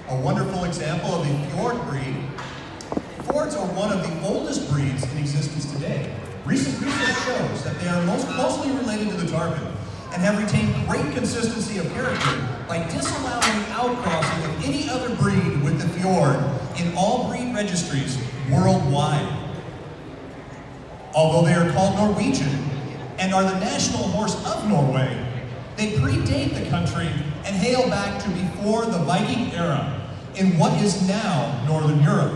A wonderful example of a fjord breed. Fjords are one of the oldest breeds in existence today. Recent research shows that they are most closely related to the tarpon and have retained great consistency of character by disallowing outcrossing of any other breed with the fjord in all breed registries worldwide. Although they are called Norwegian and are the national horse of Norway, they predate the country and hail back to before the Viking era in what is now Northern Europe,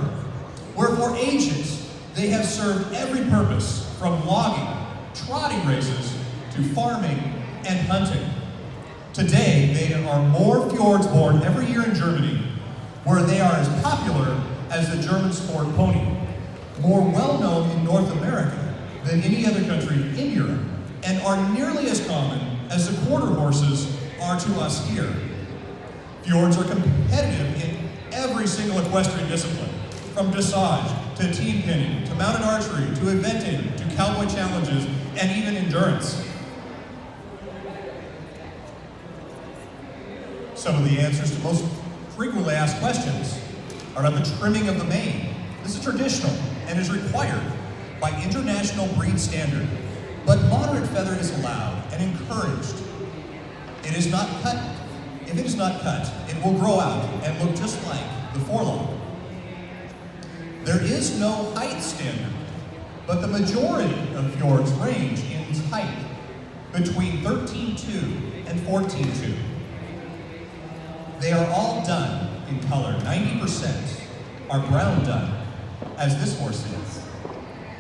where for ages they have served every purpose from logging, trotting races, to farming and hunting. Today, there are more fjords born every year in Germany, where they are as popular as the German sport pony, more well-known in North America than any other country in Europe, and are nearly as common as the quarter horses are to us here. Fjords are competitive in every single equestrian discipline, from dressage to team pinning, to mounted archery, to eventing, to cowboy challenges, and even endurance. Some of the answers to most frequently asked questions are about the trimming of the mane. This is traditional and is required by international breed standard, but moderate feather is allowed and encouraged. It is not cut. If it is not cut, it will grow out and look just like the forelock. There is no height standard, but the majority of fjords range in height between 13.2 and 14.2. They are all done in color. 90% are brown dun, as this horse is.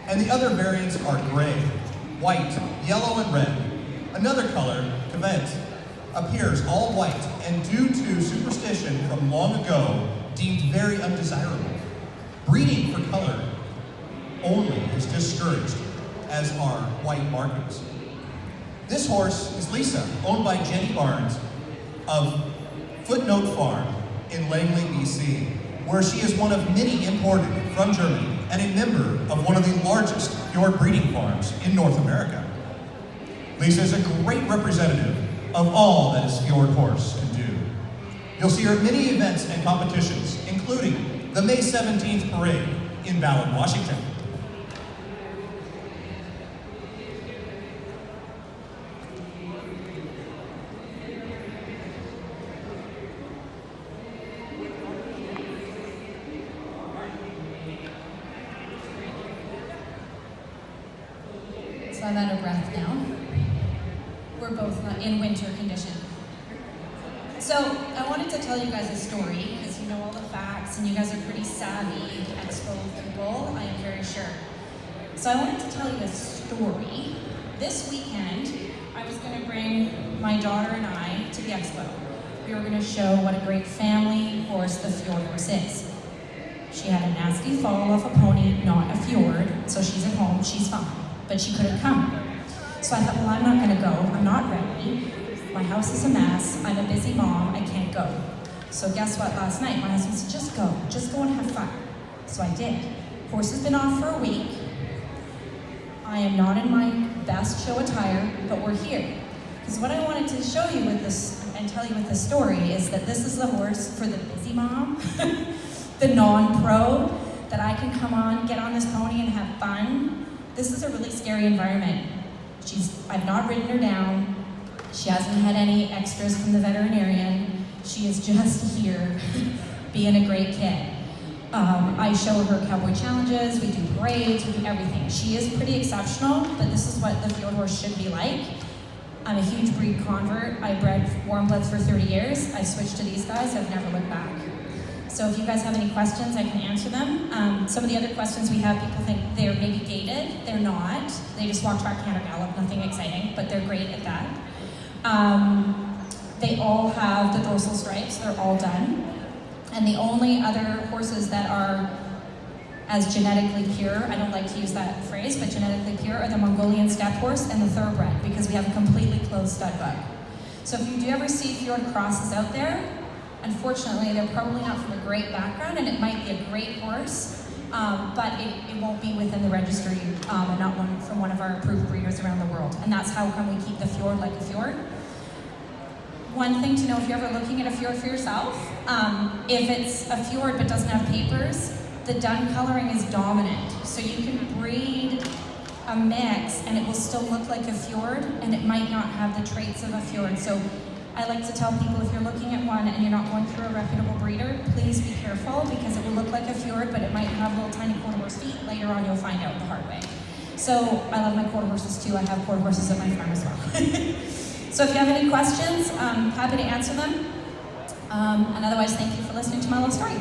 And the other variants are gray, white, yellow, and red. Another color, Cavent, appears all white and due to superstition from long ago deemed very undesirable. Breeding for color only is discouraged, as are white markings. This horse is Lisa, owned by Jenny Barnes of Footnote Farm in Langley, BC, where she is one of many imported from Germany and a member of one of the largest fjord breeding farms in North America. Lisa is a great representative of all that a fjord horse can do. You'll see her at many events and competitions, including the May 17th parade in Ballard, Washington. So I'm out of breath now. We're both in winter condition. So I wanted to tell you guys a story, because you know all the facts and you guys are pretty savvy expo people, I am very sure. So I wanted to tell you a story. This weekend, I was going to bring my daughter and I to the expo. We were going to show what a great family horse the fjord horse is. She had a nasty fall off a pony, not a fjord, so she's at home, she's fine, but she couldn't come. So I thought, well, I'm not going to go, I'm not ready. My house is a mess, I'm a busy mom, I can't go. So guess what, last night, my husband said, just go and have fun. So I did. Horse has been off for a week. I am not in my best show attire, but we're here. Because what I wanted to show you with this, and tell you with this story, is that this is the horse for the busy mom, the non-pro, that I can come on, get on this pony and have fun. This is a really scary environment. I've not ridden her down. She hasn't had any extras from the veterinarian. She is just here being a great kid. I show her cowboy challenges, we do parades, we do everything. She is pretty exceptional, but this is what the fjord horse should be like. I'm a huge breed convert. I bred warm bloods for 30 years. I switched to these guys, I've never looked back. So if you guys have any questions, I can answer them. Some of the other questions we have, people think they're maybe gated. They're not. They just walk track, canter, gallop, nothing exciting, but they're great at that. They all have the dorsal stripes, they're all done. And the only other horses that are as genetically pure, I don't like to use that phrase, but genetically pure, are the Mongolian steppe horse and the thoroughbred, because we have a completely closed stud book. So if you do ever see fjord crosses out there, unfortunately, they're probably not from a great background, and it might be a great horse, but it won't be within the registry, and not one from one of our approved breeders around the world. And that's how come we keep the fjord like a fjord. one thing to know if you're ever looking at a fjord for yourself, if it's a fjord but doesn't have papers, the dun coloring is dominant. So you can breed a mix and it will still look like a fjord and it might not have the traits of a fjord. So I like to tell people if you're looking at one and you're not going through a reputable breeder, please be careful because it will look like a fjord but it might have little tiny quarter horse feet. Later on you'll find out the hard way. So I love my quarter horses too. I have quarter horses at my farm as well. So if you have any questions, I'm happy to answer them. And otherwise, thank you for listening to my little story.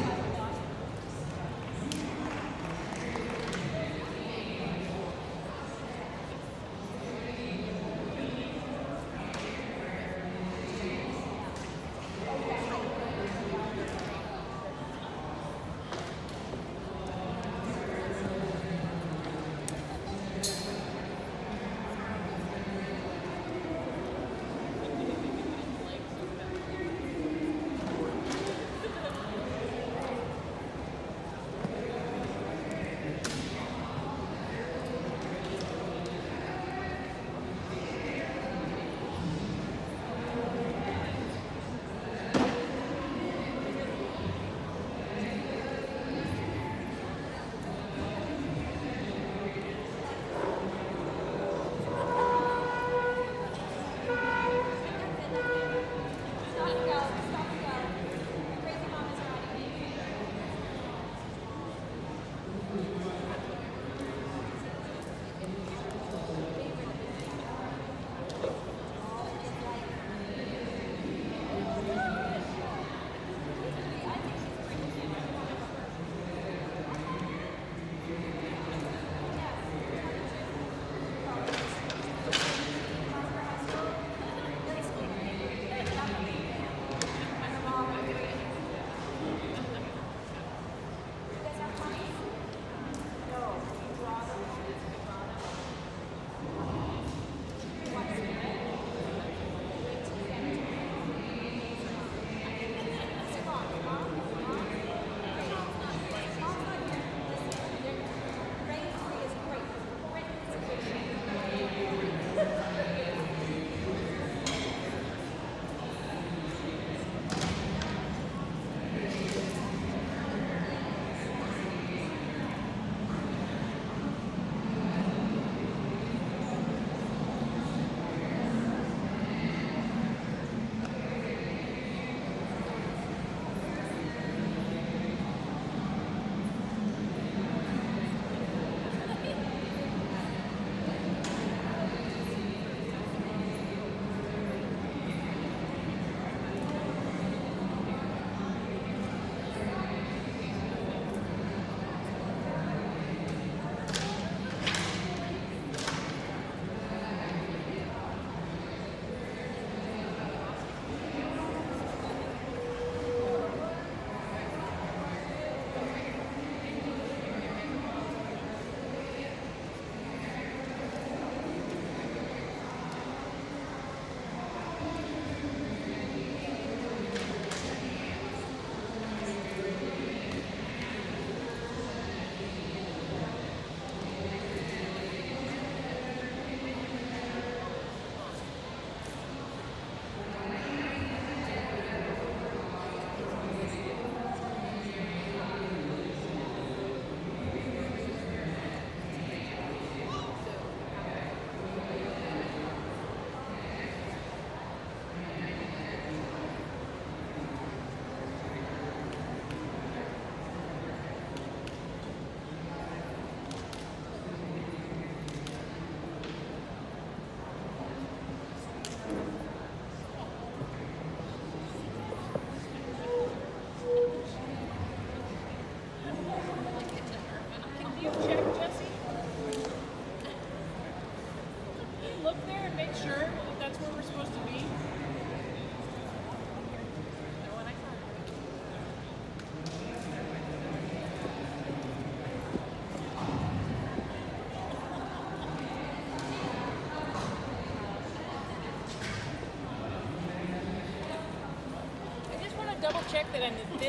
double check that I'm in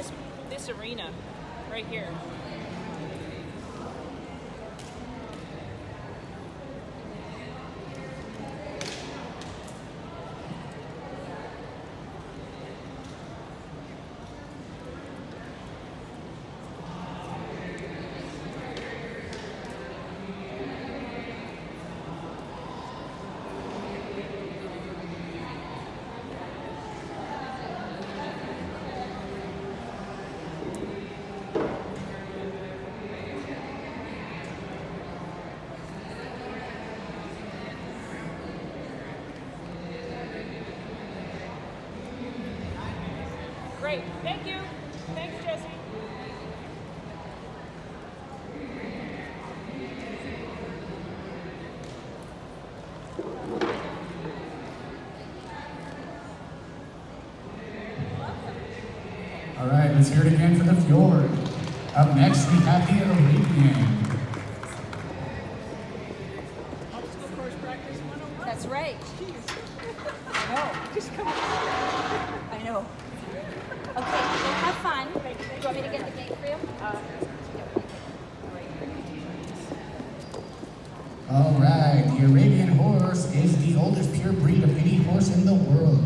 this arena right here. Thank you. Thanks, Jesse. All right, let's hear it again for the fjord. Up next, we have the Arabian. Obstacle course practice 101. That's right. I know. Just come on. I know. Okay, well, have fun. Do you want me to get the gate for you? All right, the Arabian horse is the oldest pure breed of any horse in the world.